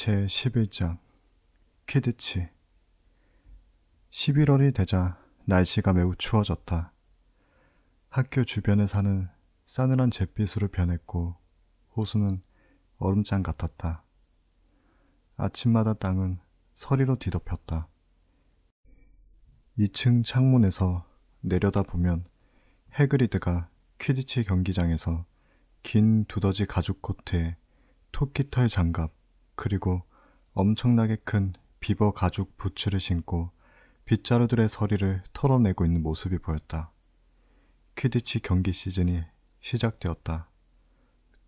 제11장 퀴디치. 11월이 되자 날씨가 매우 추워졌다. 학교 주변에 사는 싸늘한 잿빛으로 변했고 호수는 얼음장 같았다. 아침마다 땅은 서리로 뒤덮였다. 2층 창문에서 내려다보면 해그리드가 퀴디치 경기장에서 긴 두더지 가죽 코트에 토끼털 장갑 그리고 엄청나게 큰 비버 가죽 부츠를 신고 빗자루들의 서리를 털어내고 있는 모습이 보였다. 퀴디치 경기 시즌이 시작되었다.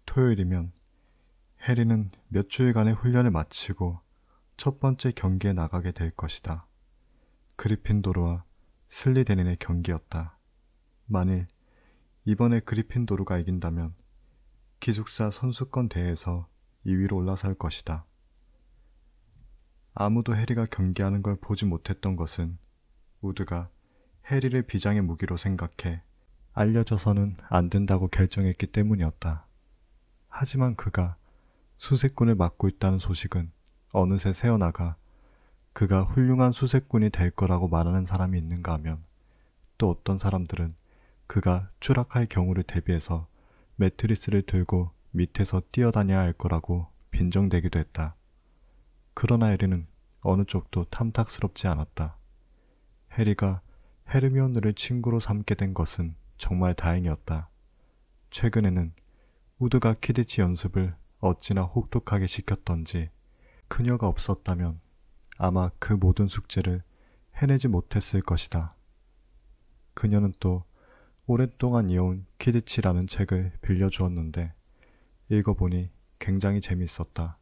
토요일이면 해리는 몇 주일간의 훈련을 마치고 첫 번째 경기에 나가게 될 것이다. 그리핀도르와 슬리데린의 경기였다. 만일 이번에 그리핀도르가 이긴다면 기숙사 선수권 대회에서 2위로 올라설 것이다. 아무도 해리가 경기하는 걸 보지 못했던 것은 우드가 해리를 비장의 무기로 생각해 알려져서는 안 된다고 결정했기 때문이었다. 하지만 그가 수색군을 맡고 있다는 소식은 어느새 새어나가 그가 훌륭한 수색군이 될 거라고 말하는 사람이 있는가 하면 또 어떤 사람들은 그가 추락할 경우를 대비해서 매트리스를 들고 밑에서 뛰어다녀야 할 거라고 빈정대기도 했다. 그러나 해리는 어느 쪽도 탐탁스럽지 않았다. 해리가 헤르미온느를 친구로 삼게 된 것은 정말 다행이었다. 최근에는 우드가 퀴디치 연습을 어찌나 혹독하게 시켰던지 그녀가 없었다면 아마 그 모든 숙제를 해내지 못했을 것이다. 그녀는 또 오랫동안 이어온 퀴디치라는 책을 빌려주었는데 읽어보니 굉장히 재미있었다.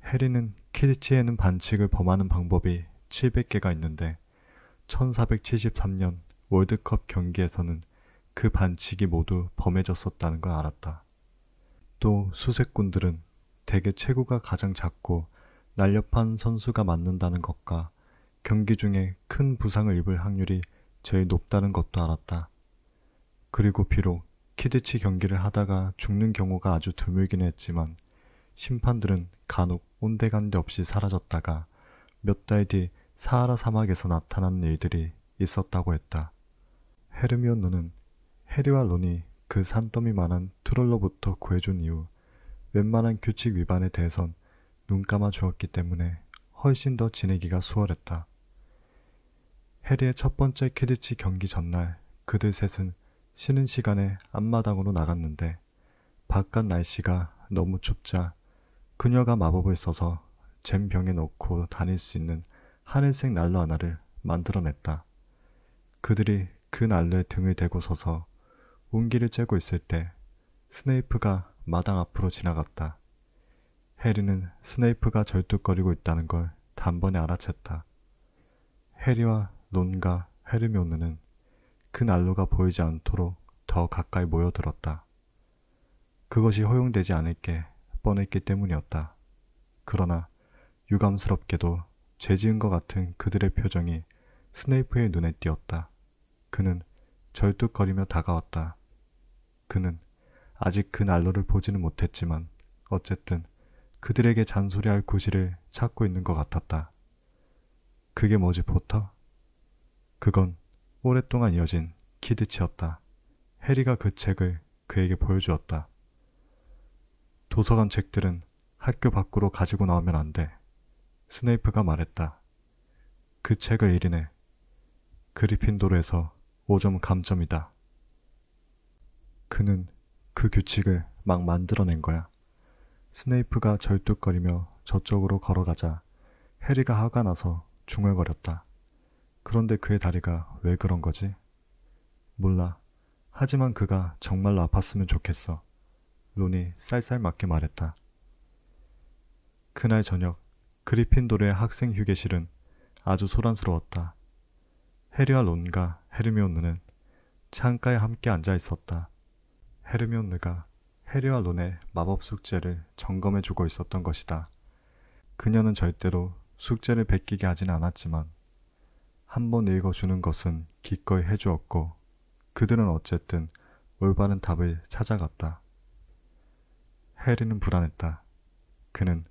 해리는 퀴디치에는 반칙을 범하는 방법이 700개가 있는데 1473년 월드컵 경기에서는 그 반칙이 모두 범해졌었다는 걸 알았다. 또 수색꾼들은 대개 체구가 가장 작고 날렵한 선수가 맞는다는 것과 경기 중에 큰 부상을 입을 확률이 제일 높다는 것도 알았다. 그리고 비록 퀴디치 경기를 하다가 죽는 경우가 아주 드물긴 했지만 심판들은 간혹 온데간데 없이 사라졌다가 몇 달 뒤 사하라 사막에서 나타나는 일들이 있었다고 했다. 헤르미온느는 해리와 론이 그 산더미만한 트롤로부터 구해준 이후 웬만한 규칙 위반에 대해선 눈 감아 주었기 때문에 훨씬 더 지내기가 수월했다. 해리의 첫 번째 퀴디치 경기 전날 그들 셋은 쉬는 시간에 앞마당으로 나갔는데 바깥 날씨가 너무 춥자 그녀가 마법을 써서 잼병에 넣고 다닐 수 있는 하늘색 난로 하나를 만들어냈다. 그들이 그 난로에 등을 대고 서서 운기를 쬐고 있을 때 스네이프가 마당 앞으로 지나갔다. 해리는 스네이프가 절뚝거리고 있다는 걸 단번에 알아챘다. 해리와 론과 헤르미온느는 그 난로가 보이지 않도록 더 가까이 모여들었다. 그것이 허용되지 않을 게 뻔했기 때문이었다. 그러나 유감스럽게도 죄지은 것 같은 그들의 표정이 스네이프의 눈에 띄었다. 그는 절뚝거리며 다가왔다. 그는 아직 그 난로를 보지는 못했지만 어쨌든 그들에게 잔소리할 구실을 찾고 있는 것 같았다. 그게 뭐지, 포터? 그건 오랫동안 이어진 퀴디치였다. 해리가 그 책을 그에게 보여주었다. 도서관 책들은 학교 밖으로 가지고 나오면 안 돼. 스네이프가 말했다. 그 책을 읽으네. 그리핀도르에서 5점 감점이다. 그는 그 규칙을 막 만들어낸 거야. 스네이프가 절뚝거리며 저쪽으로 걸어가자 해리가 화가 나서 중얼거렸다. 그런데 그의 다리가 왜 그런 거지? 몰라. 하지만 그가 정말로 아팠으면 좋겠어. 론이 쌀쌀맞게 말했다. 그날 저녁 그리핀도르의 학생 휴게실은 아주 소란스러웠다. 해리와 론과 헤르미온느는 창가에 함께 앉아 있었다. 헤르미온느가 해리와 론의 마법 숙제를 점검해주고 있었던 것이다. 그녀는 절대로 숙제를 베끼게 하지는 않았지만 한번 읽어주는 것은 기꺼이 해주었고 그들은 어쨌든 올바른 답을 찾아갔다. 해리는 불안했다. 그는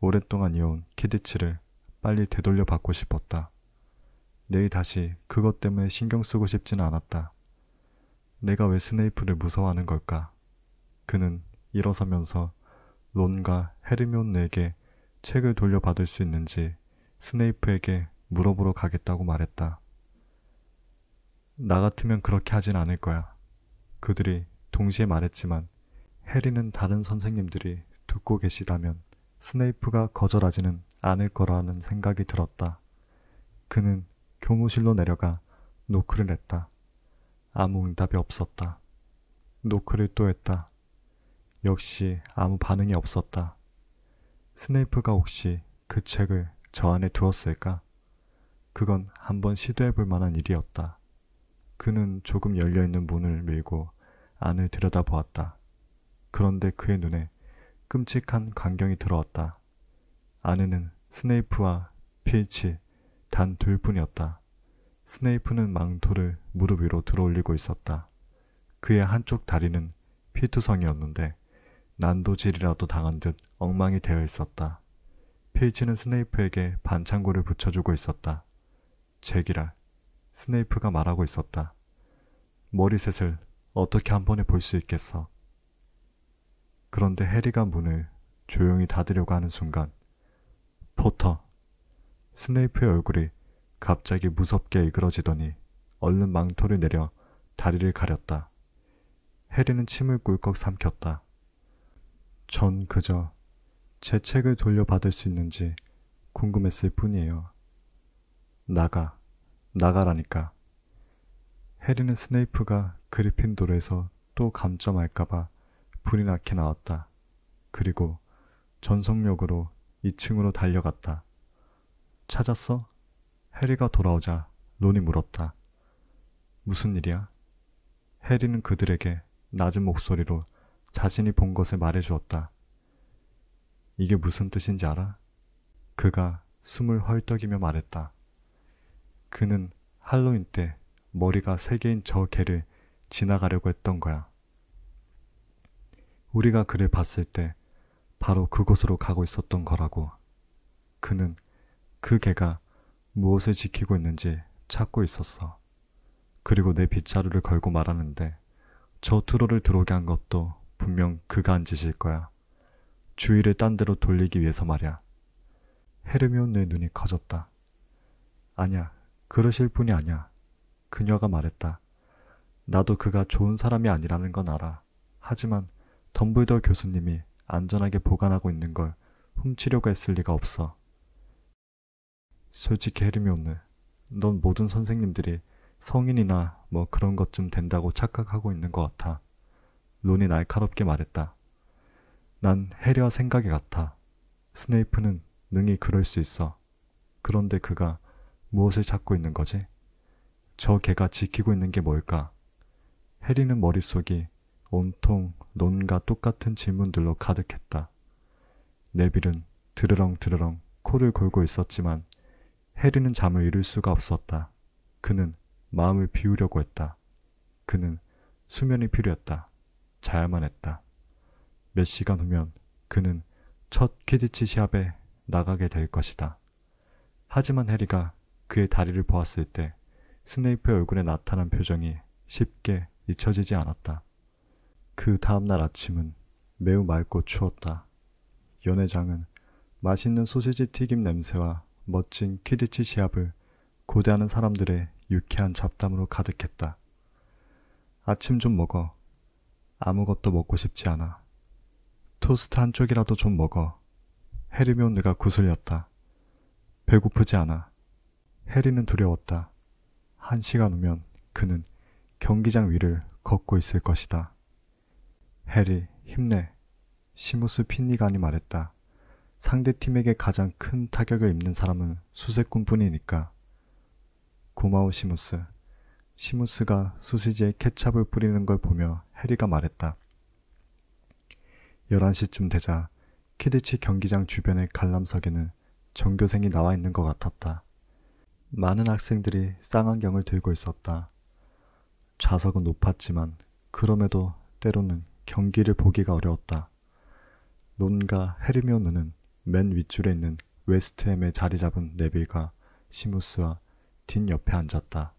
오랫동안 이어온 키디치를 빨리 되돌려 받고 싶었다. 내일 다시 그것 때문에 신경 쓰고 싶지는 않았다. 내가 왜 스네이프를 무서워하는 걸까? 그는 일어서면서 론과 헤르미온느에게 책을 돌려받을 수 있는지 스네이프에게 물어보러 가겠다고 말했다. 나 같으면 그렇게 하진 않을 거야. 그들이 동시에 말했지만 해리는 다른 선생님들이 듣고 계시다면 스네이프가 거절하지는 않을 거라는 생각이 들었다. 그는 교무실로 내려가 노크를 했다. 아무 응답이 없었다. 노크를 또 했다. 역시 아무 반응이 없었다. 스네이프가 혹시 그 책을 저 안에 두었을까? 그건 한번 시도해 볼 만한 일이었다. 그는 조금 열려있는 문을 밀고 안을 들여다보았다. 그런데 그의 눈에 끔찍한 광경이 들어왔다. 안에는 스네이프와 필치 단 둘뿐이었다. 스네이프는 망토를 무릎 위로 들어올리고 있었다. 그의 한쪽 다리는 피투성이었는데 난도질이라도 당한 듯 엉망이 되어 있었다. 필치는 스네이프에게 반창고를 붙여주고 있었다. 제기랄, 스네이프가 말하고 있었다. 머리셋을 어떻게 한 번에 볼 수 있겠어? 그런데 해리가 문을 조용히 닫으려고 하는 순간 포터, 스네이프의 얼굴이 갑자기 무섭게 일그러지더니 얼른 망토를 내려 다리를 가렸다. 해리는 침을 꿀꺽 삼켰다. 전 그저 제 책을 돌려받을 수 있는지 궁금했을 뿐이에요. 나가라니까. 해리는 스네이프가 그리핀도르에서 또 감점할까봐 불이 나게 나왔다. 그리고 전속력으로 2층으로 달려갔다. 찾았어? 해리가 돌아오자 론이 물었다. 무슨 일이야? 해리는 그들에게 낮은 목소리로 자신이 본 것을 말해주었다. 이게 무슨 뜻인지 알아? 그가 숨을 헐떡이며 말했다. 그는 할로윈 때 머리가 3개인 저 개를 지나가려고 했던 거야. 우리가 그를 봤을 때 바로 그곳으로 가고 있었던 거라고. 그는 그 개가 무엇을 지키고 있는지 찾고 있었어. 그리고 내 빗자루를 걸고 말하는데 저 트롤을 들어오게 한 것도 분명 그가 한 짓일 거야. 주의를 딴 데로 돌리기 위해서 말이야. 헤르미온느의 눈이 커졌다. 아니야, 그러실 분이 아니야. 그녀가 말했다. 나도 그가 좋은 사람이 아니라는 건 알아. 하지만 덤블더 교수님이 안전하게 보관하고 있는 걸 훔치려고 했을 리가 없어. 솔직히 헤르미온느, 넌 모든 선생님들이 성인이나 뭐 그런 것쯤 된다고 착각하고 있는 것 같아. 론이 날카롭게 말했다. 난 해리와 생각이 같아. 스네이프는 능히 그럴 수 있어. 그런데 그가 무엇을 찾고 있는 거지? 저 개가 지키고 있는 게 뭘까? 해리는 머릿속이 온통 론과 똑같은 질문들로 가득했다. 네빌은 드르렁 코를 골고 있었지만 해리는 잠을 이룰 수가 없었다. 그는 마음을 비우려고 했다. 그는 수면이 필요했다. 자야만 했다. 몇 시간 후면 그는 첫 퀴디치 시합에 나가게 될 것이다. 하지만 해리가 그의 다리를 보았을 때 스네이프의 얼굴에 나타난 표정이 쉽게 잊혀지지 않았다. 그 다음날 아침은 매우 맑고 추웠다. 연회장은 맛있는 소시지 튀김 냄새와 멋진 퀴디치 시합을 고대하는 사람들의 유쾌한 잡담으로 가득했다. 아침 좀 먹어. 아무것도 먹고 싶지 않아. 토스트 한 쪽이라도 좀 먹어. 헤르미온느가 구슬렸다. 배고프지 않아. 해리는 두려웠다. 1시간 후면 그는 경기장 위를 걷고 있을 것이다. 해리, 힘내. 시무스 핀니간이 말했다. 상대팀에게 가장 큰 타격을 입는 사람은 수색꾼뿐이니까. 고마워, 시무스. 시무스가 소시지에 케찹을 뿌리는 걸 보며 해리가 말했다. 11시쯤 되자 키디치 경기장 주변의 관람석에는 전교생이 나와 있는 것 같았다. 많은 학생들이 쌍안경을 들고 있었다. 좌석은 높았지만 그럼에도 때로는 경기를 보기가 어려웠다. 론과 헤르미온느는 맨 윗줄에 있는 웨스트햄에 자리 잡은 네빌과 시무스와 뒷옆에 앉았다.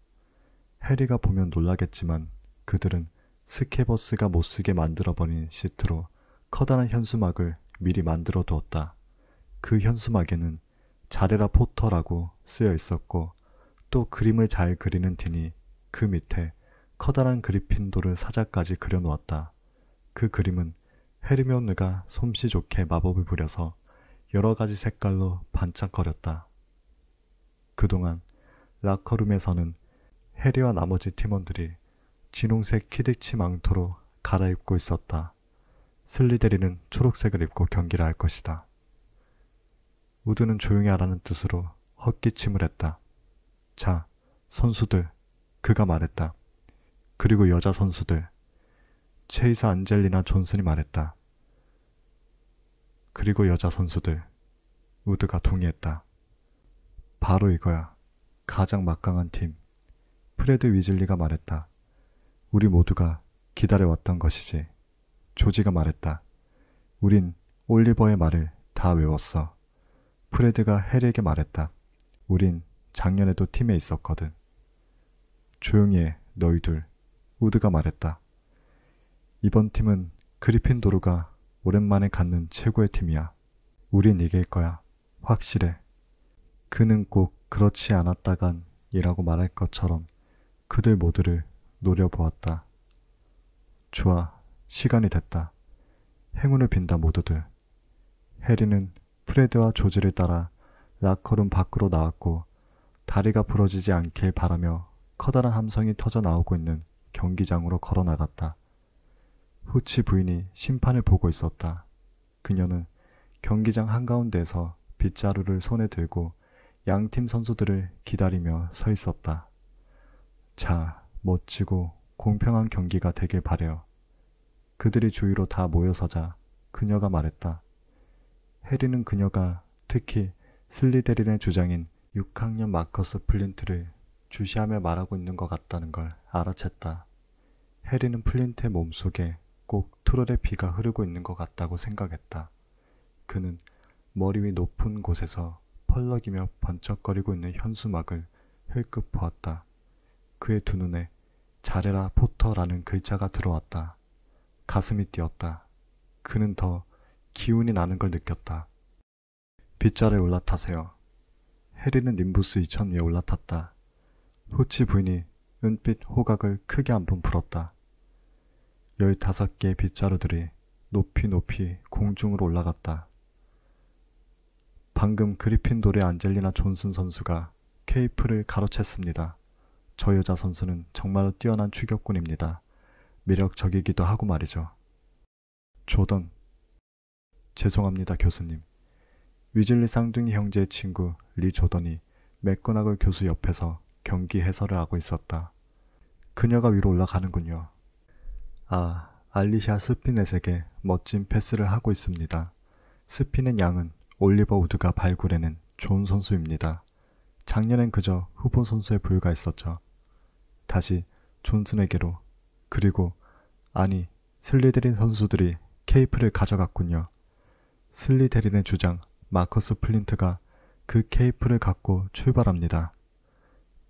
해리가 보면 놀라겠지만 그들은 스케버스가 못쓰게 만들어버린 시트로 커다란 현수막을 미리 만들어 두었다. 그 현수막에는 잘해라 포터라고 쓰여 있었고 또 그림을 잘 그리는 딘이 그 밑에 커다란 그리핀도르 사자까지 그려놓았다. 그 그림은 헤르미온느가 솜씨 좋게 마법을 부려서 여러 가지 색깔로 반짝거렸다. 그동안 라커룸에서는 해리와 나머지 팀원들이 진홍색 키드치 망토로 갈아입고 있었다. 슬리데리는 초록색을 입고 경기를 할 것이다. 우드는 조용히 하라는 뜻으로 헛기침을 했다. 자, 선수들, 그가 말했다. 그리고 여자 선수들, 체이사 안젤리나 존슨이 말했다. 그리고 여자 선수들, 우드가 동의했다. 바로 이거야. 가장 막강한 팀. 프레드 위즐리가 말했다. 우리 모두가 기다려왔던 것이지. 조지가 말했다. 우린 올리버의 말을 다 외웠어. 프레드가 해리에게 말했다. 우린 작년에도 팀에 있었거든. 조용히 해, 너희 둘. 우드가 말했다. 이번 팀은 그리핀도르가 오랜만에 갖는 최고의 팀이야. 우린 이길 거야. 확실해. 그는 꼭 그렇지 않았다간 이라고 말할 것처럼 그들 모두를 노려보았다. 좋아, 시간이 됐다. 행운을 빈다 모두들. 해리는 프레드와 조지를 따라 라커룸 밖으로 나왔고 다리가 부러지지 않길 바라며 커다란 함성이 터져 나오고 있는 경기장으로 걸어 나갔다. 후치 부인이 심판을 보고 있었다. 그녀는 경기장 한가운데에서 빗자루를 손에 들고 양팀 선수들을 기다리며 서 있었다. 자, 멋지고 공평한 경기가 되길 바래요. 그들이 주위로 다 모여서자 그녀가 말했다. 해리는 그녀가 특히 슬리데린의 주장인 6학년 마커스 플린트를 주시하며 말하고 있는 것 같다는 걸 알아챘다. 해리는 플린트의 몸속에 꼭 트롤의 피가 흐르고 있는 것 같다고 생각했다. 그는 머리 위 높은 곳에서 펄럭이며 번쩍거리고 있는 현수막을 흘끗 보았다. 그의 두 눈에 잘해라 포터라는 글자가 들어왔다. 가슴이 뛰었다. 그는 더 기운이 나는 걸 느꼈다. 빗자루에 올라타세요. 해리는 님부스 2000 위에 올라탔다. 후치 부인이 은빛 호각을 크게 한 번 불었다. 15개의 빗자루들이 높이 높이 공중으로 올라갔다. 방금 그리핀도르의 안젤리나 존슨 선수가 케이프를 가로챘습니다. 저 여자 선수는 정말로 뛰어난 추격꾼입니다. 매력적이기도 하고 말이죠. 조던. 죄송합니다, 교수님. 위즐리 쌍둥이 형제의 친구 리 조던이 맥고나걸 교수 옆에서 경기 해설을 하고 있었다. 그녀가 위로 올라가는군요. 아, 알리샤 스피넷에게 멋진 패스를 하고 있습니다. 스피넷 양은 올리버 우드가 발굴해낸 좋은 선수입니다. 작년엔 그저 후보 선수에 불과했었죠. 다시 존슨에게로. 그리고 아니, 슬리데린 선수들이 케이프를 가져갔군요. 슬리데린의 주장 마커스 플린트가 그 케이프를 갖고 출발합니다.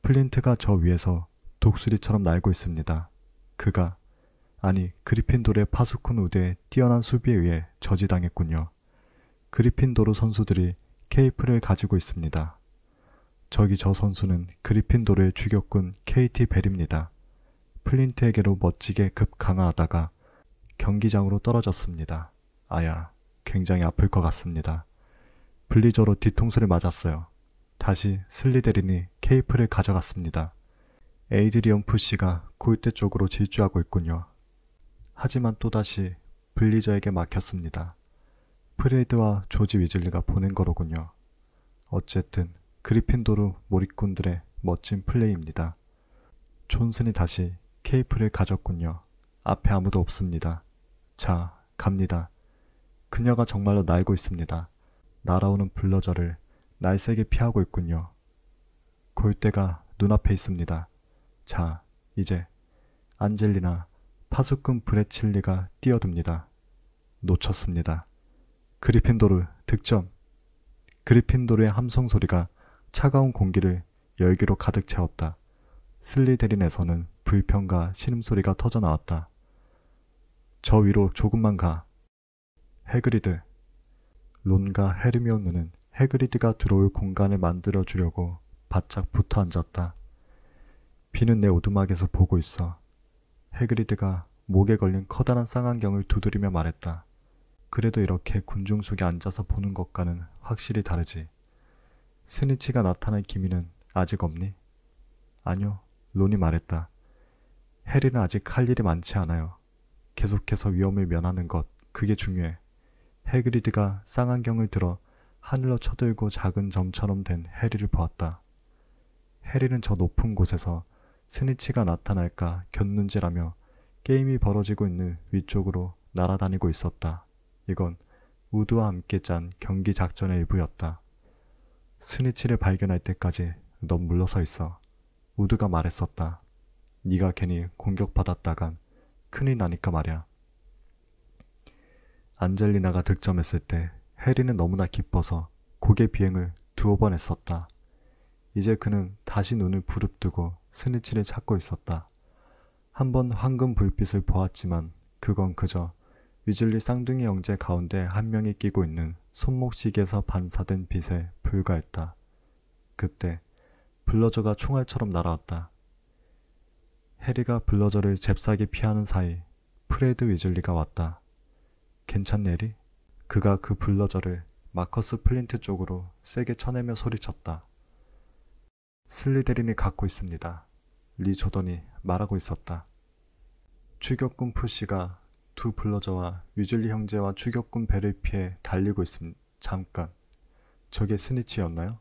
플린트가 저 위에서 독수리처럼 날고 있습니다. 그가 아니 그리핀도르의 파수꾼 우드의 뛰어난 수비에 의해 저지당했군요. 그리핀도르 선수들이 케이프를 가지고 있습니다. 저기 저 선수는 그리핀도르의 추격꾼 KT 벨입니다. 플린트에게로 멋지게 급강하하다가 경기장으로 떨어졌습니다. 아야, 굉장히 아플 것 같습니다. 블리저로 뒤통수를 맞았어요. 다시 슬리데린이 케이프를 가져갔습니다. 에이드리언 푸시가 골대 쪽으로 질주하고 있군요. 하지만 또다시 블리저에게 막혔습니다. 프레드와 조지 위즐리가 보낸 거로군요. 어쨌든 그리핀도르 몰입꾼들의 멋진 플레이입니다. 존슨이 다시 케이프를 가졌군요. 앞에 아무도 없습니다. 자, 갑니다. 그녀가 정말로 날고 있습니다. 날아오는 블러저를 날쌔게 피하고 있군요. 골대가 눈앞에 있습니다. 자, 이제 안젤리나 파수꾼 브레칠리가 뛰어듭니다. 놓쳤습니다. 그리핀도르 득점. 그리핀도르의 함성 소리가 차가운 공기를 열기로 가득 채웠다. 슬리데린에서는 불평과 신음소리가 터져나왔다. 저 위로 조금만 가. 해그리드. 론과 헤르미온느는 해그리드가 들어올 공간을 만들어 주려고 바짝 붙어 앉았다. 비는 내 오두막에서 보고 있어. 해그리드가 목에 걸린 커다란 쌍안경을 두드리며 말했다. 그래도 이렇게 군중 속에 앉아서 보는 것과는 확실히 다르지. 스니치가 나타날 기미는 아직 없니? 아니요, 론이 말했다. 해리는 아직 할 일이 많지 않아요. 계속해서 위험을 면하는 것, 그게 중요해. 해그리드가 쌍안경을 들어 하늘로 쳐들고 작은 점처럼 된 해리를 보았다. 해리는 저 높은 곳에서 스니치가 나타날까 곁눈질하며 게임이 벌어지고 있는 위쪽으로 날아다니고 있었다. 이건 우드와 함께 짠 경기 작전의 일부였다. 스니치를 발견할 때까지 넌 물러서 있어. 우드가 말했었다. 네가 괜히 공격받았다간 큰일 나니까 말이야. 안젤리나가 득점했을 때 해리는 너무나 기뻐서 고개 비행을 2번 했었다. 이제 그는 다시 눈을 부릅뜨고 스니치를 찾고 있었다. 한번 황금 불빛을 보았지만 그건 그저 위즐리 쌍둥이 형제 가운데 한 명이 끼고 있는 손목시계에서 반사된 빛에 불과했다. 그때 블러저가 총알처럼 날아왔다. 해리가 블러저를 잽싸게 피하는 사이 프레드 위즐리가 왔다. 괜찮니 해리? 그가 그 블러저를 마커스 플린트 쪽으로 세게 쳐내며 소리쳤다. 슬리데린이 갖고 있습니다. 리 조던이 말하고 있었다. 추격군 푸시가 두 블러저와 위즐리 형제와 추격군 배를 피해 달리고 있습니다. 잠깐, 저게 스니치였나요?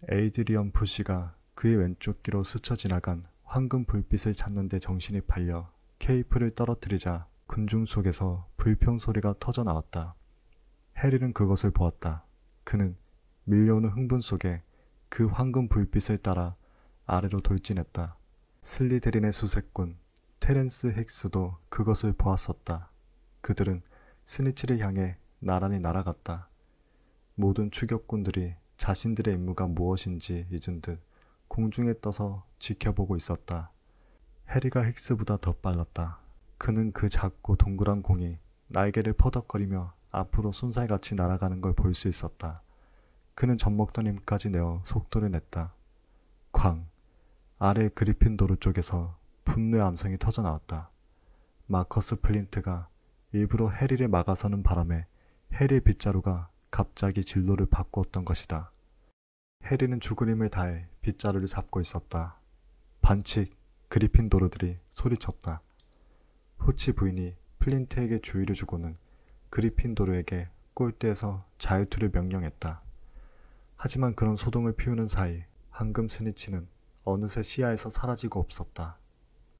에이드리언 푸시가 그의 왼쪽 귀로 스쳐 지나간 황금 불빛을 찾는데 정신이 팔려 케이프를 떨어뜨리자 군중 속에서 불평 소리가 터져 나왔다. 해리는 그것을 보았다. 그는 밀려오는 흥분 속에 그 황금 불빛을 따라 아래로 돌진했다. 슬리데린의 수색군 테렌스 힉스도 그것을 보았었다. 그들은 스니치를 향해 나란히 날아갔다. 모든 추격군들이 자신들의 임무가 무엇인지 잊은 듯 공중에 떠서 지켜보고 있었다. 해리가 힉스보다 더 빨랐다. 그는 그 작고 동그란 공이 날개를 퍼덕거리며 앞으로 쏜살같이 날아가는 걸 볼 수 있었다. 그는 젖먹던 힘까지 내어 속도를 냈다. 쾅! 아래 그리핀도르 쪽에서 분노의 암성이 터져 나왔다. 마커스 플린트가 일부러 해리를 막아서는 바람에 해리의 빗자루가 갑자기 진로를 바꾸었던 것이다. 해리는 죽을 힘을 다해 빗자루를 잡고 있었다. 반칙! 그리핀도르들이 소리쳤다. 호치 부인이 플린트에게 주의를 주고는 그리핀도르에게 골대에서 자유투를 명령했다. 하지만 그런 소동을 피우는 사이 황금 스니치는 어느새 시야에서 사라지고 없었다.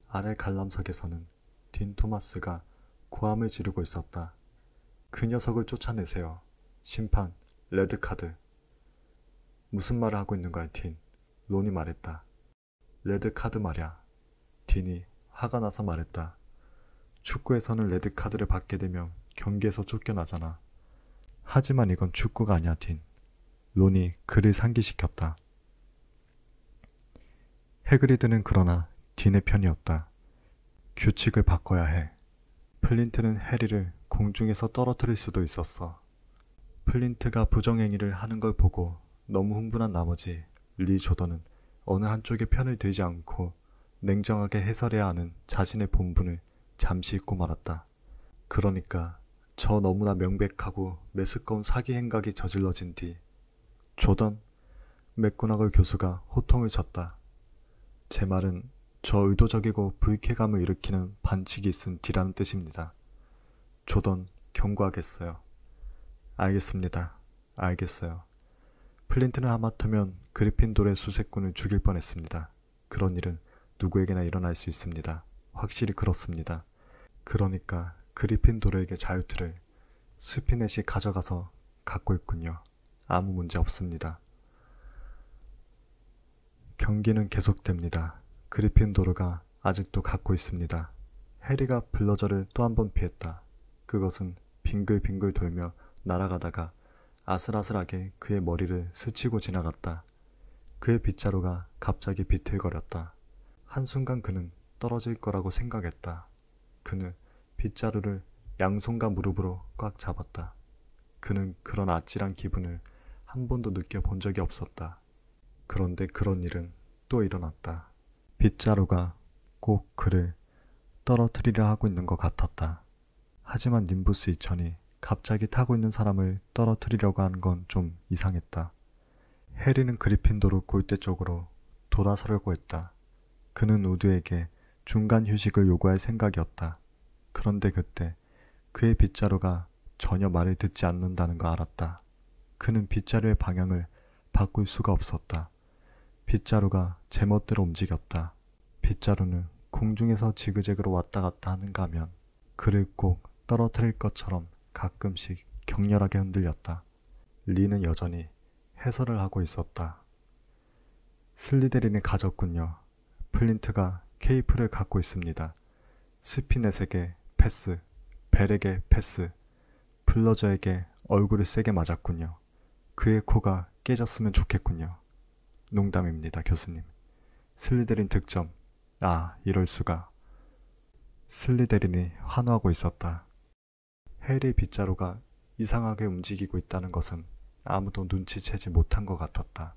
아래 관람석에서는 딘 토마스가 고함을 지르고 있었다. 그 녀석을 쫓아내세요. 심판, 레드카드. 무슨 말을 하고 있는 거야, 딘? 론이 말했다. 레드카드 말이야. 딘이 화가 나서 말했다. 축구에서는 레드카드를 받게 되면 경기에서 쫓겨나잖아. 하지만 이건 축구가 아니야, 딘. 론이 그를 상기시켰다. 해그리드는 그러나 딘의 편이었다. 규칙을 바꿔야 해. 플린트는 해리를 공중에서 떨어뜨릴 수도 있었어. 플린트가 부정행위를 하는 걸 보고 너무 흥분한 나머지 리 조던은 어느 한쪽의 편을 들지 않고 냉정하게 해설해야 하는 자신의 본분을 잠시 잊고 말았다. 그러니까 저 너무나 명백하고 메스꺼운 사기 행각이 저질러진 뒤 조던, 맥고나걸 교수가 호통을 쳤다. 제 말은 저 의도적이고 불쾌감을 일으키는 반칙이 있은 뒤라는 뜻입니다. 조던, 경고하겠어요. 알겠습니다. 알겠어요. 플린트는 하마터면 그리핀도르의 수색군을 죽일 뻔했습니다. 그런 일은 누구에게나 일어날 수 있습니다. 확실히 그렇습니다. 그러니까 그리핀도르에게 자유투를 스피넷이 가져가서 갖고 있군요. 아무 문제 없습니다. 경기는 계속됩니다. 그리핀도르가 아직도 갖고 있습니다. 해리가 블러저를 또 한 번 피했다. 그것은 빙글빙글 돌며 날아가다가 아슬아슬하게 그의 머리를 스치고 지나갔다. 그의 빗자루가 갑자기 비틀거렸다. 한순간 그는 떨어질 거라고 생각했다. 그는 빗자루를 양손과 무릎으로 꽉 잡았다. 그는 그런 아찔한 기분을 한 번도 느껴본 적이 없었다. 그런데 그런 일은 또 일어났다. 빗자루가 꼭 그를 떨어뜨리려 하고 있는 것 같았다. 하지만 님부스 2000이 갑자기 타고 있는 사람을 떨어뜨리려고 하는 건 좀 이상했다. 해리는 그리핀도르 골대 쪽으로 돌아서려고 했다. 그는 우드에게 중간 휴식을 요구할 생각이었다. 그런데 그때 그의 빗자루가 전혀 말을 듣지 않는다는 걸 알았다. 그는 빗자루의 방향을 바꿀 수가 없었다. 빗자루가 제멋대로 움직였다. 빗자루는 공중에서 지그재그로 왔다 갔다 하는가 하면 그를 꼭 떨어뜨릴 것처럼 가끔씩 격렬하게 흔들렸다. 리는 여전히 해설을 하고 있었다. 슬리데린이 가졌군요. 플린트가 케이프를 갖고 있습니다. 스피넷에게 패스, 벨에게 패스, 블러저에게 얼굴을 세게 맞았군요. 그의 코가 깨졌으면 좋겠군요. 농담입니다, 교수님. 슬리데린 득점. 아, 이럴 수가. 슬리데린이 환호하고 있었다. 해리의 빗자루가 이상하게 움직이고 있다는 것은 아무도 눈치채지 못한 것 같았다.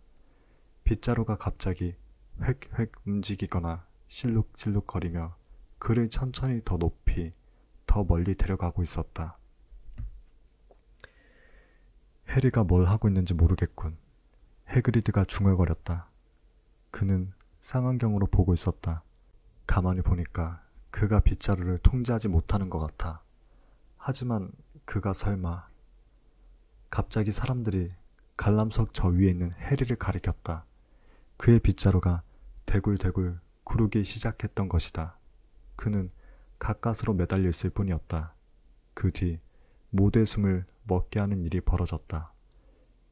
빗자루가 갑자기 획획 움직이거나 실룩실룩거리며 그를 천천히 더 높이, 더 멀리 데려가고 있었다. 해리가 뭘 하고 있는지 모르겠군. 해그리드가 중얼거렸다. 그는 쌍안경으로 보고 있었다. 가만히 보니까 그가 빗자루를 통제하지 못하는 것 같아. 하지만 그가 설마... 갑자기 사람들이 관람석 저 위에 있는 해리를 가리켰다. 그의 빗자루가 대굴대굴 구르기 시작했던 것이다. 그는 가까스로 매달려 있을 뿐이었다. 그 뒤 모두의 숨을 먹게 하는 일이 벌어졌다.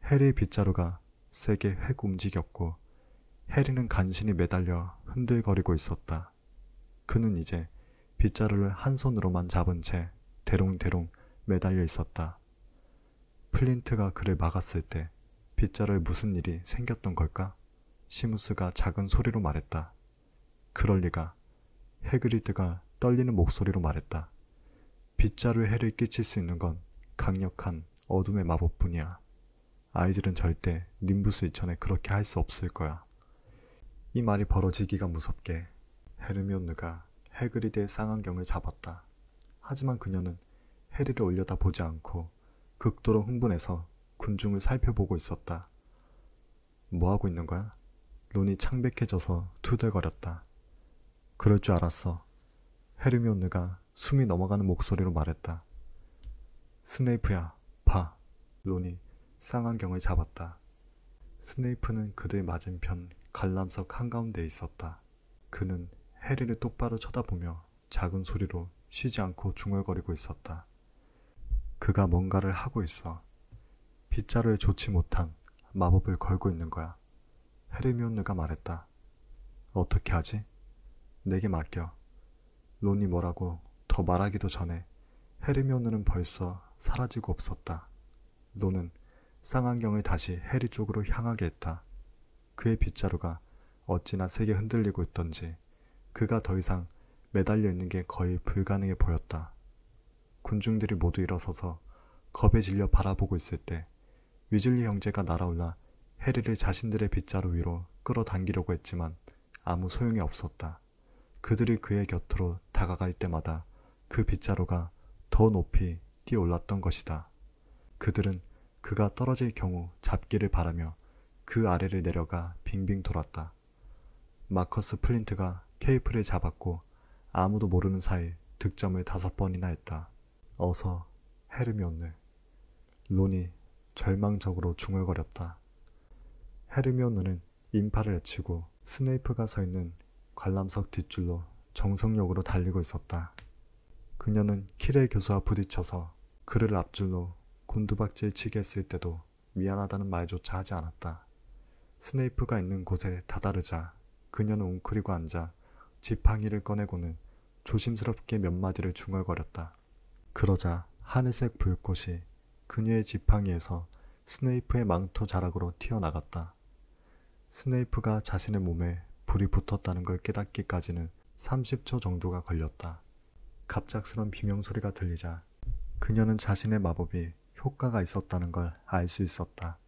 해리의 빗자루가 세게 획 움직였고 해리는 간신히 매달려 흔들거리고 있었다. 그는 이제 빗자루를 한 손으로만 잡은 채 대롱대롱 매달려 있었다. 플린트가 그를 막았을 때 빗자루에 무슨 일이 생겼던 걸까? 시무스가 작은 소리로 말했다. 그럴 리가. 해그리드가 떨리는 목소리로 말했다. 빗자루에 해를 끼칠 수 있는 건 강력한 어둠의 마법뿐이야. 아이들은 절대 님부스 2000에 그렇게 할 수 없을 거야. 이 말이 벌어지기가 무섭게 헤르미온느가 해그리드의 쌍안경을 잡았다. 하지만 그녀는 해리를 올려다 보지 않고 극도로 흥분해서 군중을 살펴보고 있었다. 뭐하고 있는 거야? 론이 창백해져서 투덜거렸다. 그럴 줄 알았어. 헤르미온느가 숨이 넘어가는 목소리로 말했다. 스네이프야, 봐. 론이 쌍안경을 잡았다. 스네이프는 그들 맞은편 관람석 한가운데에 있었다. 그는 해리를 똑바로 쳐다보며 작은 소리로 쉬지 않고 중얼거리고 있었다. 그가 뭔가를 하고 있어. 빗자루에 좋지 못한 마법을 걸고 있는 거야. 헤르미온느가 말했다. 어떻게 하지? 내게 맡겨. 론이 뭐라고 더 말하기도 전에 헤르미온느는 벌써 사라지고 없었다. 론은 쌍안경을 다시 해리 쪽으로 향하게 했다. 그의 빗자루가 어찌나 세게 흔들리고 있던지 그가 더 이상 매달려 있는 게 거의 불가능해 보였다. 군중들이 모두 일어서서 겁에 질려 바라보고 있을 때 위즐리 형제가 날아올라 해리를 자신들의 빗자루 위로 끌어당기려고 했지만 아무 소용이 없었다. 그들이 그의 곁으로 다가갈 때마다 그 빗자루가 더 높이 뛰어올랐던 것이다. 그들은 그가 떨어질 경우 잡기를 바라며 그 아래를 내려가 빙빙 돌았다. 마커스 플린트가 케이프를 잡았고 아무도 모르는 사이 득점을 5번이나 했다. 어서 헤르미온느. 론이 절망적으로 중얼거렸다. 헤르미온느는 인파를 헤치고 스네이프가 서 있는 관람석 뒷줄로 정성력으로 달리고 있었다. 그녀는 키레 교수와 부딪혀서 그를 앞줄로 곤두박질 치게 했을 때도 미안하다는 말조차 하지 않았다. 스네이프가 있는 곳에 다다르자 그녀는 웅크리고 앉아 지팡이를 꺼내고는 조심스럽게 몇 마디를 중얼거렸다. 그러자 하늘색 불꽃이 그녀의 지팡이에서 스네이프의 망토 자락으로 튀어나갔다. 스네이프가 자신의 몸에 불이 붙었다는 걸 깨닫기까지는 30초 정도가 걸렸다. 갑작스런 비명소리가 들리자 그녀는 자신의 마법이 효과가 있었다는 걸 알 수 있었다.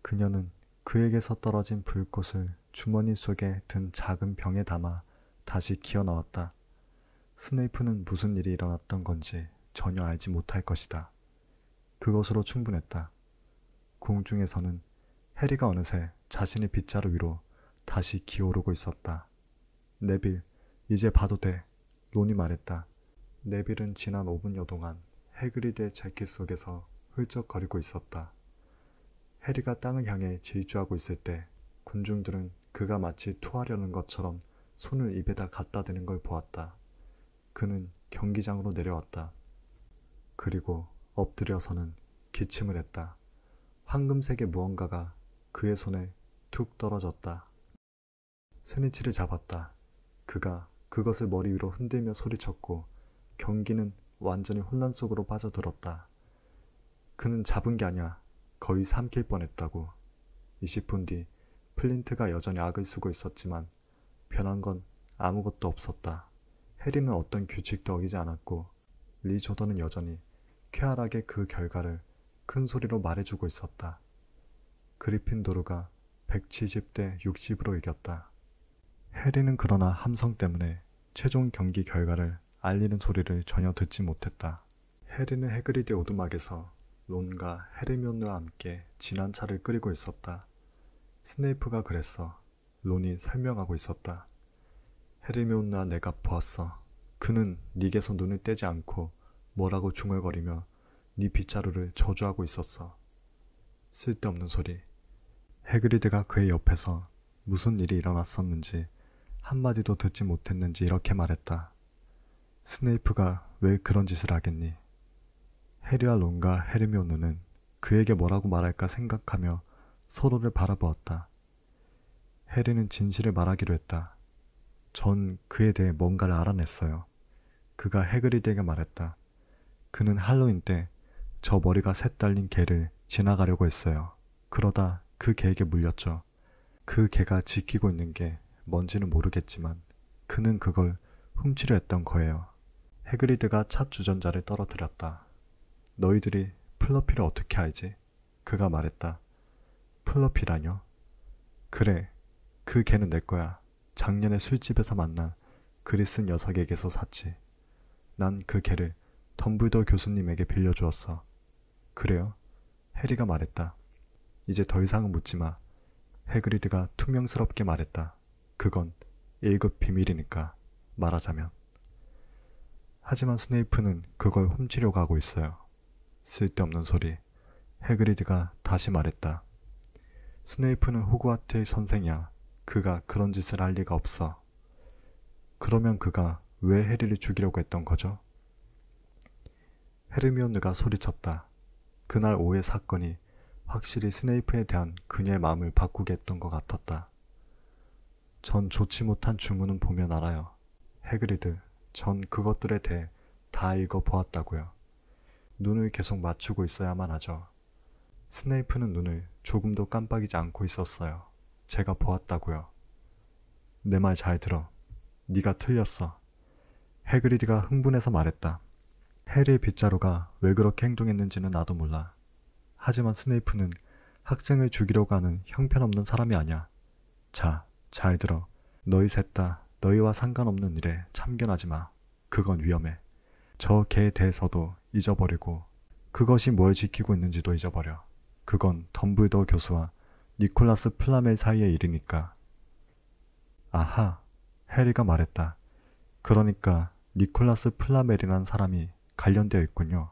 그녀는 그에게서 떨어진 불꽃을 주머니 속에 든 작은 병에 담아 다시 기어 나왔다. 스네이프는 무슨 일이 일어났던 건지 전혀 알지 못할 것이다. 그것으로 충분했다. 공중에서는 해리가 어느새 자신의 빗자루 위로 다시 기어오르고 있었다. 네빌, 이제 봐도 돼. 론이 말했다. 네빌은 지난 5분여 동안 해그리드의 재킷 속에서 훌쩍거리고 있었다. 해리가 땅을 향해 질주하고 있을 때 군중들은 그가 마치 토하려는 것처럼 손을 입에다 갖다 대는 걸 보았다. 그는 경기장으로 내려왔다. 그리고 엎드려서는 기침을 했다. 황금색의 무언가가 그의 손에 툭 떨어졌다. 스니치를 잡았다. 그가 그것을 머리 위로 흔들며 소리쳤고 경기는 완전히 혼란 속으로 빠져들었다. 그는 잡은 게 아니야. 거의 삼킬 뻔했다고. 20분 뒤 플린트가 여전히 악을 쓰고 있었지만 변한 건 아무것도 없었다. 해리는 어떤 규칙도 어기지 않았고 리 조던은 여전히 쾌활하게 그 결과를 큰 소리로 말해주고 있었다. 그리핀도르가 170대 60으로 이겼다. 해리는 그러나 함성 때문에 최종 경기 결과를 알리는 소리를 전혀 듣지 못했다. 해리는 해그리드의 오두막에서 론과 헤르미온느와 함께 진한 차를 끓이고 있었다. 스네이프가 그랬어. 론이 설명하고 있었다. 헤르미온느와 내가 보았어. 그는 네게서 눈을 떼지 않고 뭐라고 중얼거리며 네 빗자루를 저주하고 있었어. 쓸데없는 소리. 해그리드가 그의 옆에서 무슨 일이 일어났었는지 한마디도 듣지 못했는지 이렇게 말했다. 스네이프가 왜 그런 짓을 하겠니? 해리와 론과 헤르미온느는 그에게 뭐라고 말할까 생각하며 서로를 바라보았다. 해리는 진실을 말하기로 했다. 전 그에 대해 뭔가를 알아냈어요. 그가 해그리드에게 말했다. 그는 할로윈 때 저 머리가 셋 달린 개를 지나가려고 했어요. 그러다 그 개에게 물렸죠. 그 개가 지키고 있는 게 뭔지는 모르겠지만 그는 그걸 훔치려 했던 거예요. 해그리드가 차 주전자를 떨어뜨렸다. 너희들이 플러피를 어떻게 알지? 그가 말했다. 플러피라뇨? 그래, 그 개는 내 거야. 작년에 술집에서 만난 그리스 녀석에게서 샀지. 난 그 개를 덤블도 교수님에게 빌려주었어. 그래요? 해리가 말했다. 이제 더 이상은 묻지 마. 해그리드가 투명스럽게 말했다. 그건 1급 비밀이니까 말하자면. 하지만 스네이프는 그걸 훔치려고 하고 있어요. 쓸데없는 소리. 해그리드가 다시 말했다. 스네이프는 호그와트의 선생이야. 그가 그런 짓을 할 리가 없어. 그러면 그가 왜 해리를 죽이려고 했던 거죠? 헤르미온느가 소리쳤다. 그날 오후의 사건이 확실히 스네이프에 대한 그녀의 마음을 바꾸게 했던 것 같았다. 전 좋지 못한 주문은 보면 알아요. 해그리드, 전 그것들에 대해 다 읽어보았다고요. 눈을 계속 맞추고 있어야만 하죠. 스네이프는 눈을 조금도 깜빡이지 않고 있었어요. 제가 보았다고요. 내 말 잘 들어. 네가 틀렸어. 해그리드가 흥분해서 말했다. 해리의 빗자루가 왜 그렇게 행동했는지는 나도 몰라. 하지만 스네이프는 학생을 죽이려고 하는 형편없는 사람이 아니야. 자, 잘 들어. 너희 셋 다 너희와 상관없는 일에 참견하지 마. 그건 위험해. 저 개에 대해서도 잊어버리고 그것이 뭘 지키고 있는지도 잊어버려. 그건 덤블더 교수와 니콜라스 플라멜 사이의 일이니까. 아하, 해리가 말했다. 그러니까 니콜라스 플라멜이란 사람이 관련되어 있군요.